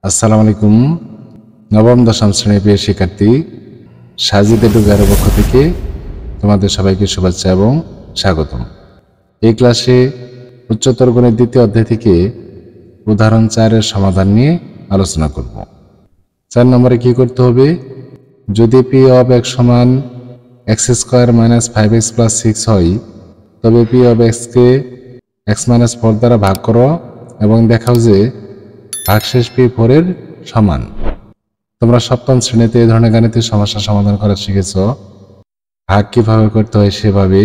আসসালামু আলাইকুম। নবম দশম শ্রেণীর প্রিয় শিক্ষার্থী, সাজিদ এডুকেয়ারের পক্ষ থেকে তোমাদের সবাইকে শুভেচ্ছা এবং স্বাগতম। এই ক্লাসে উচ্চতর গণিত দ্বিতীয় অধ্যায় থেকে উদাহরণ 4-এর সমাধান নিয়ে আলোচনা করব। 4 নম্বরে কি করতে হবে? যদি পি অফ x সমান x² - 5x + 6 হয়, তবে P of x K x - 4 দ্বারা ভাগ করো এবং দেখাও যে ভাগশেষ P4 এর সমান। তোমরা সপ্তম শ্রেণীতে এই ধরনের গাণিতিক সমস্যা সমাধান করা শিখেছ। ভাগ কিভাবে করতে হয় সেভাবে,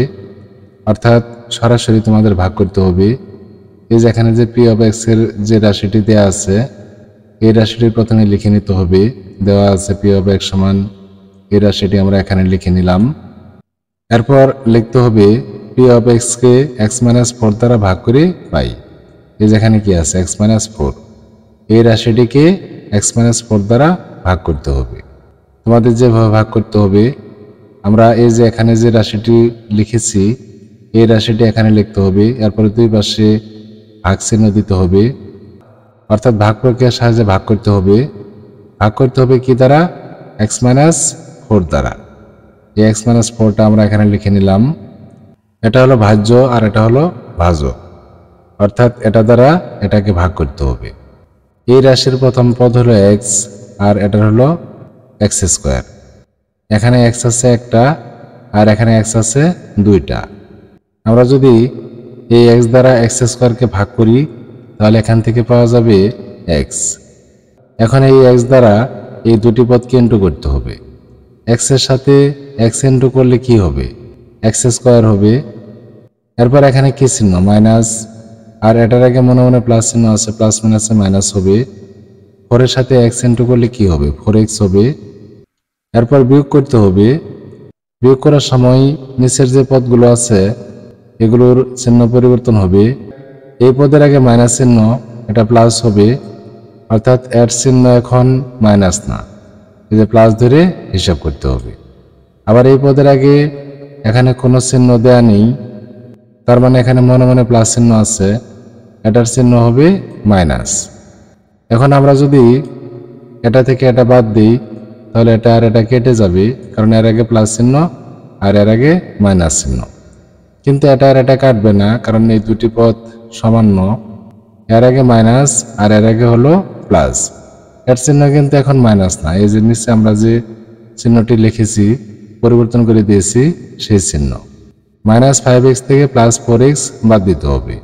অর্থাৎ সরাসরি তোমাদের ভাগ করতে হবে। এই যে এখানে যে পি অফ এক্স এর যে রাশিটি দেওয়া আছে, এই রাশিটি প্রথমে লিখে নিতে হবে। দেওয়া আছে পি অফ এক্স সমান, এই রাশিটি আমরা এখানে লিখে নিলাম। এরপর লিখতে হবে P of x K x - 4 দ্বারা ভাগ করে পাই। এই যেখানে কি আছে x - 4, এই রাশিটিকে x - 4 দ্বারা ভাগ করতে হবে। তোমাদের যেভাবে ভাগ করতে হবে, আমরা এই যে এখানে যে রাশিটি লিখেছি, এই রাশিটি এখানে লিখতে হবে। এরপরে দুই পাশে ভাগ চিহ্ন দিতে হবে, অর্থাৎ ভাগ প্রক্রিয়ার সাহায্যে ভাগ করতে হবে। ভাগ করতে হবে কি দ্বারা? x - 4 দ্বারা। এই x - 4টা আমরা এখানে লিখে নিলাম। এটা হলো ভাজ্য আর এটা হলো ভাজক, অর্থাৎ এটা দ্বারা এটাকে ভাগ করতে হবে। এই রাশির প্রথম পদ হলো x আর এটার হলো x²। এখানে x আছে একটা আর এখানে x আছে দুইটা। আমরা যদি এই x দ্বারা x² কে ভাগ করি, তাহলে এখান থেকে পাওয়া যাবে x। এখন এই x দ্বারা এই দুটি পদকে ইন্টু করতে হবে। x এর সাথে x ইন্টু করলে কি হবে? x² হবে। এরপর এখানে কি চিহ্ন? মাইনাস, আর এটার আগে মনে মনে প্লাস চিহ্ন আছে, প্লাস মাইনাসে মাইনাস হবে। 4 এর সাথে x ইন্টু করলে কি হবে? 4x হবে। এরপর বিয়োগ করতে হবে। বিয়োগ করার সময় নিচের যে পদগুলো আছে এগুলোর চিহ্ন পরিবর্তন হবে। এই পদের আগে মাইনাস চিহ্ন, এটা প্লাস হবে, অর্থাৎ এর চিহ্ন এখন মাইনাস না, এই যে প্লাস ধরে হিসাব করতে হবে। আবার এই পদের আগে এখানে কোনো চিহ্ন দেয়া নেই, তার মানে এখানে মনে মনে প্লাস চিহ্ন আছে, এটার চিহ্ন হবে মাইনাস। এখন আমরা যদি এটা থেকে এটা বাদ দিই, তাহলে এটা আর এটা কেটে যাবে, কারণ এর আগে প্লাস চিহ্ন আর এর আগে মাইনাস চিহ্ন। কিন্তু এটা আর এটা কাটবে না, কারণ এই দুটি পদ সামান্য। এর আগে মাইনাস আর এর আগে হলো প্লাস, এর চিহ্ন কিন্তু এখন মাইনাস না। এই যে নিচে আমরা যে চিহ্নটি লিখেছি পরিবর্তন করে দিয়েছি, সেই চিহ্ন। -5x থেকে +4x বাদ দিতে হবে।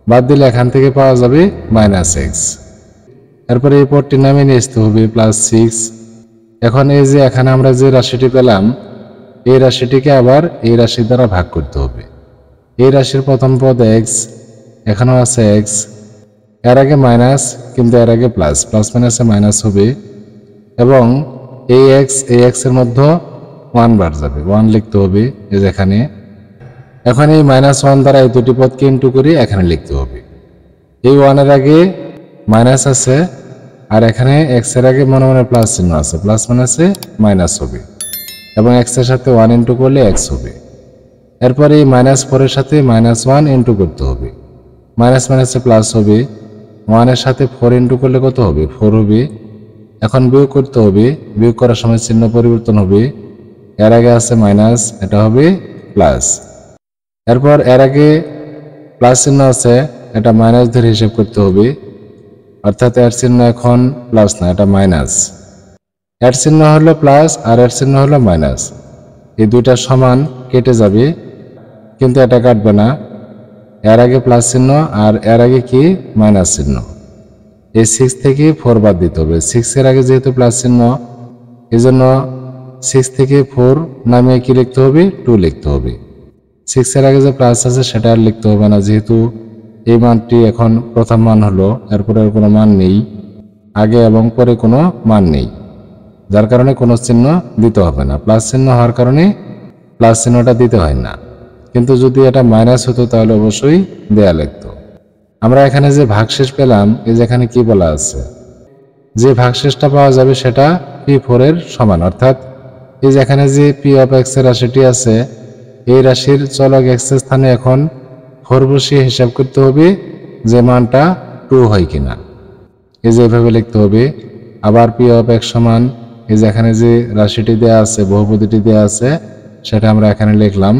বাদ দিলে এখান থেকে পাওয়া যাবে -x। এরপরে এই পদটি নামিয়ে নিয়ে আসতে হবে +6। এখন এই যে এখানে আমরা যে রাশিটি পেলাম, এই রাশিটিকে আবার এই রাশি দ্বারা ভাগ করতে হবে। এই রাশির প্রথম পদ x, এখানেও আছে x, এর আগে মাইনাস কিন্তু এর আগে প্লাস, প্লাস মাইনাসে মাইনাস হবে এবং এই x এর মধ্যে 1 বার যাবে, 1 লিখতে হবে এই যে এখানে। এখন এই -1 দ্বারা এই দুটি পদকে ইন্টু করে এখানে লিখতে হবে। এই 1 এর আগে মাইনাস আছে আর এখানে x এর আগে মনে মনে প্লাস চিহ্ন আছে, প্লাস মাইনাসে মাইনাস হবে এবং x এর সাথে 1 ইন্টু করলে x হবে। এরপরে এই -4 এর সাথে -1 ইন্টু করতে হবে, মাইনাস মাইনাসে প্লাস হবে। 1 এর সাথে 4 ইন্টু করলে কত হবে? 4 হবে। এখন বিয়োগ করতে হবে, বিয়োগ করার সময় চিহ্ন পরিবর্তন হবে। এর আগে আছে মাইনাস, এটা হবে প্লাস। এরপর এর আগে প্লাস চিহ্ন আছে, এটা মাইনাস ধরে হিসাব করতে হবে, অর্থাৎ এর চিহ্ন এখন প্লাস না, এটা মাইনাস। এর চিহ্ন হলো প্লাস আর এর চিহ্ন হলো মাইনাস, এই দুইটা সমান, কেটে যাবে কিন্তু এটা কাটবে না। এর আগে প্লাস চিহ্ন আর এর আগে কি? মাইনাস চিহ্ন। এই 6 থেকে 4 বাদ দিতে হবে। 6 এর আগে যেহেতু প্লাস চিহ্ন, এই জন্য 6 থেকে 4 নামিয়ে কি লিখতে হবে? 2 লিখতে হবে। 6 এর আগে যে প্লাস আছে সেটা আর লিখতে হবে না, যেহেতু এই মানটি এখন প্রথম মান হলো, এরপরে আর কোনো মান নেই, আগে এবং পরে কোনো মান নেই, যার কারণে কোনো চিহ্ন দিতে হবে না। প্লাস চিহ্ন হওয়ার কারণে প্লাস চিহ্নটা দিতে হয় না, কিন্তু যদি এটা মাইনাস হতো তাহলে অবশ্যই দেয়া লাগতো। আমরা এখানে যে ভাগশেষ পেলাম, এই যে এখানে কি বলা আছে, যে ভাগশেষটা পাওয়া যাবে সেটা P4 এর সমান, অর্থাৎ এই যে এখানে যে পি অফ এক্স এর রাশিটি আছে, এই রাশির চলক x এর স্থানে এখন 4 বসিয়ে হিসাব করতে হবে যে মানটা 2 হয় কিনা। এই যে এইভাবে লিখতে হবে। আবার পি অফ এক্স সমান এই যে এখানে যে রাশিটি দেওয়া আছে, বহুপদীটি দেওয়া আছে, সেটা আমরা এখানে লিখলাম।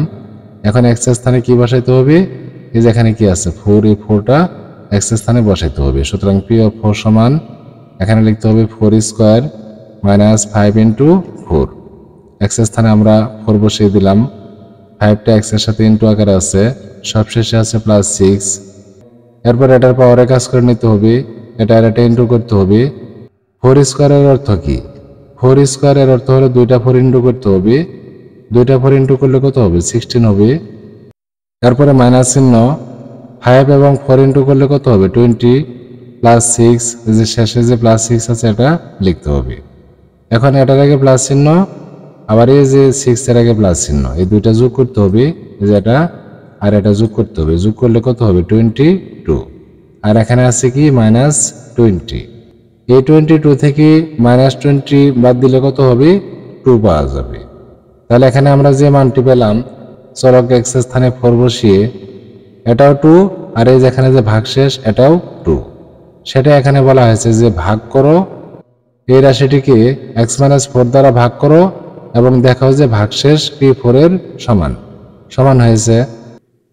এখন এক্স এর স্থানে কি বসাইতে হবে? এই যে এখানে কি আছে 4, এই 4টা এক্স এর স্থানে বসাইতে হবে। সুতরাং পি অফ 4 সমান এখানে লিখতে হবে 4 স্কোয়ার মাইনাস 5 ইন্টু 4। এক্স এর স্থানে আমরা 4 বসিয়ে দিলাম। 5টা এক্স এর সাথে ইন্টু আকারে আছে, সবশেষে আছে প্লাস 6। এরপর এটার পাওয়ারে কাজ করে নিতে হবে, এটা ইন্টু করতে হবে। 4 স্কোয়ারের অর্থ কি? 4 স্কোয়ারের অর্থ হলো 2টা 4 ইন্টু করতে হবে। 2টা 4 ইন্টু করলে কত হবে? 16 হবে। তারপরে মাইনাস চিহ্ন, 5 এবং 4 ইন্টু করলে কত হবে? 20 প্লাস 6, এই যে শেষে যে প্লাস 6 আছে এটা লিখতে হবে। এখন এটার আগে প্লাস চিহ্ন, আবার এই যে 6 এর আগে প্লাস চিহ্ন, এই দুইটা যোগ করতে হবে। এই যে এটা আর এটা যোগ করতে হবে। যোগ করলে কত হবে? 22। আর এখানে আছে কি মাইনাস 20। এই 22 থেকে মাইনাস 20 বাদ দিলে কত হবে? 2 পাওয়া যাবে। তাহলে এখানে আমরা যে মানটি পেলাম, চলক এক্স এর স্থানে 4 বসিয়ে, এটাও 2, আর এই যেখানে যে ভাগশেষ এটাও 2। সেটা এখানে বলা হয়েছে যে ভাগ করো, এই রাশিটিকে x-4 দ্বারা ভাগ করো এবং দেখাও যে ভাগশেষ p4 এর সমান সমান হয়েছে।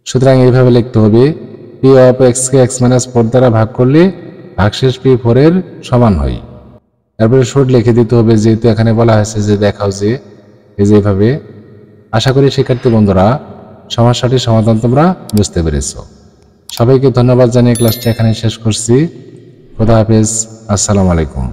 সুতরাং এইভাবে লিখতে হবে, p of x K x-4 দ্বারা ভাগ করলে ভাগশেষ p4 এর সমান হয়। তারপরে শর্ট লিখে দিতে হবে, যেহেতু এখানে বলা হয়েছে যে দেখাও যে, এই যে এইভাবে। আশা করি শিক্ষার্থী বন্ধুরা সমস্যাটির সমাধান তোমরা বুঝতে পেরেছ। সবাইকে ধন্যবাদ জানিয়ে ক্লাসটি এখানে শেষ করছি। খোদা হাফেজ, আসসালামু আলাইকুম।